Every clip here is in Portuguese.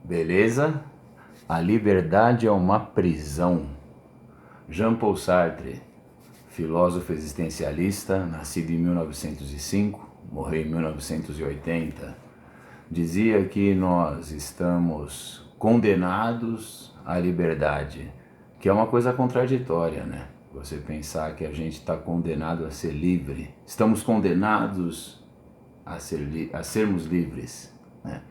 Beleza? A liberdade é uma prisão. Jean-Paul Sartre, filósofo existencialista, nascido em 1905, morreu em 1980, dizia que nós estamos condenados à liberdade, que é uma coisa contraditória, né? Você pensar que a gente está condenado a ser livre. Estamos condenados a sermos livres, né?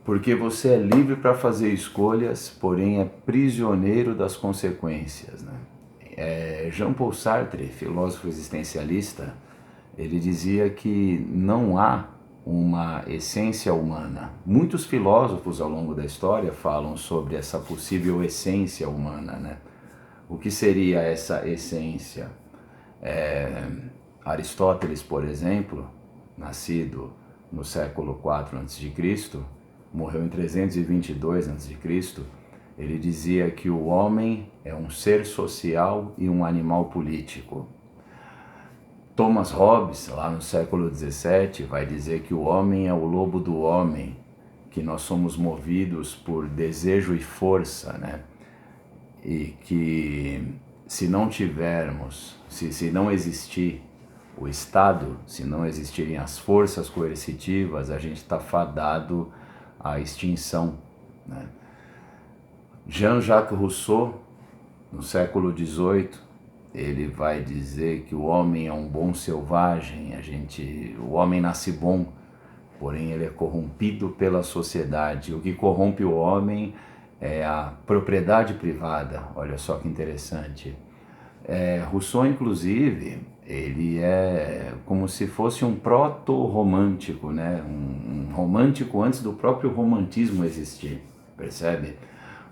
Porque você é livre para fazer escolhas, porém é prisioneiro das consequências, né? Jean-Paul Sartre, filósofo existencialista, ele dizia que não há uma essência humana. Muitos filósofos ao longo da história falam sobre essa possível essência humana, né? O que seria essa essência? Aristóteles, por exemplo, nascido no século IV a.C., morreu em 322 a.C., ele dizia que o homem é um ser social e um animal político. Thomas Hobbes, lá no século XVII, vai dizer que o homem é o lobo do homem, que nós somos movidos por desejo e força, né? E que se não tivermos, se não existir o Estado, se não existirem as forças coercitivas, a gente está fadado à extinção, né? Jean-Jacques Rousseau, no século XVIII, ele vai dizer que o homem é um bom selvagem, o homem nasce bom, porém ele é corrompido pela sociedade. O que corrompe o homem é a propriedade privada. Olha só que interessante. Rousseau, inclusive, ele é como se fosse um proto-romântico, né? Um romântico antes do próprio romantismo existir, percebe?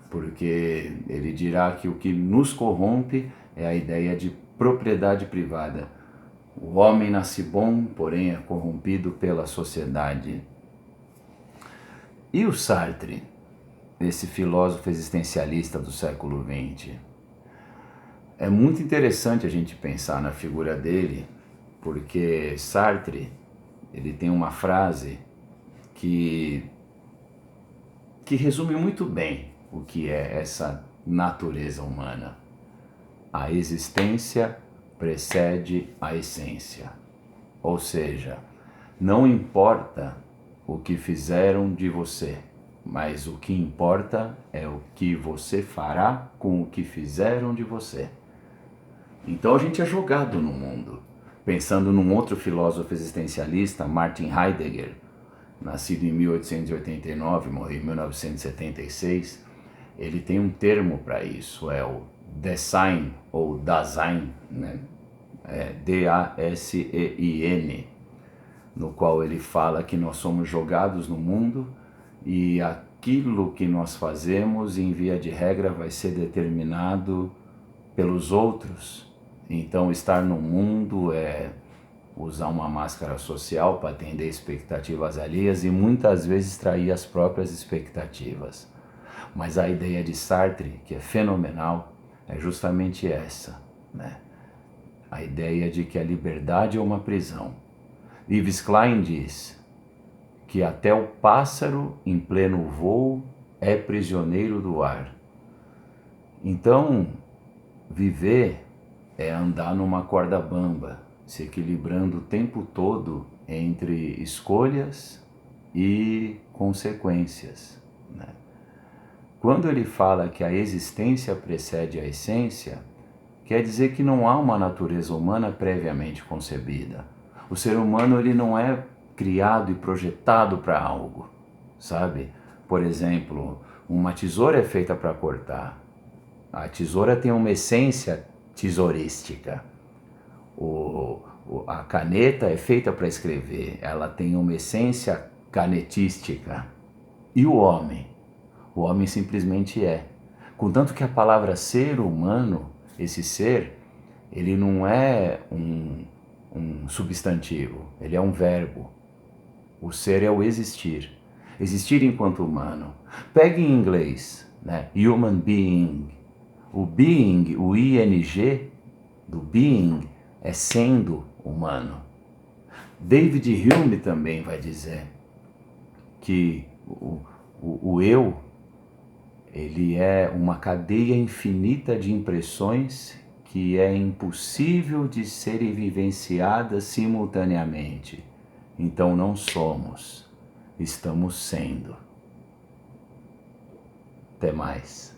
Porque ele dirá que o que nos corrompe é a ideia de propriedade privada. O homem nasce bom, porém é corrompido pela sociedade. E o Sartre, esse filósofo existencialista do século XX? É muito interessante a gente pensar na figura dele, porque Sartre, ele tem uma frase que resume muito bem o que é essa natureza humana. A existência precede a essência. Ou seja, não importa o que fizeram de você, mas o que importa é o que você fará com o que fizeram de você. Então a gente é jogado no mundo. Pensando num outro filósofo existencialista, Martin Heidegger, nascido em 1889, morreu em 1976, ele tem um termo para isso, é o Design ou Dasein, né? D-A-S-E-I-N, no qual ele fala que nós somos jogados no mundo e aquilo que nós fazemos, em via de regra, vai ser determinado pelos outros. Então, estar no mundo é usar uma máscara social para atender expectativas alheias e muitas vezes trair as próprias expectativas. Mas a ideia de Sartre, que é fenomenal, é justamente essa, né? A ideia de que a liberdade é uma prisão. Yves Klein diz que até o pássaro em pleno voo é prisioneiro do ar. Então, viver é andar numa corda bamba, se equilibrando o tempo todo entre escolhas e consequências, né? Quando ele fala que a existência precede a essência, quer dizer que não há uma natureza humana previamente concebida. O ser humano, ele não é criado e projetado para algo, sabe? Por exemplo, uma tesoura é feita para cortar. A tesoura tem uma essência tesourística. A caneta é feita para escrever, ela tem uma essência canetística. E o homem? O homem simplesmente é. Contanto que a palavra ser humano, esse ser, ele não é um substantivo, ele é um verbo. O ser é o existir. Existir enquanto humano. Pegue em inglês, né? Human being. O being, o ing do being, é sendo humano. David Hume também vai dizer que O eu, ele é uma cadeia infinita de impressões que é impossível de serem vivenciadas simultaneamente. Então não somos, estamos sendo. Até mais.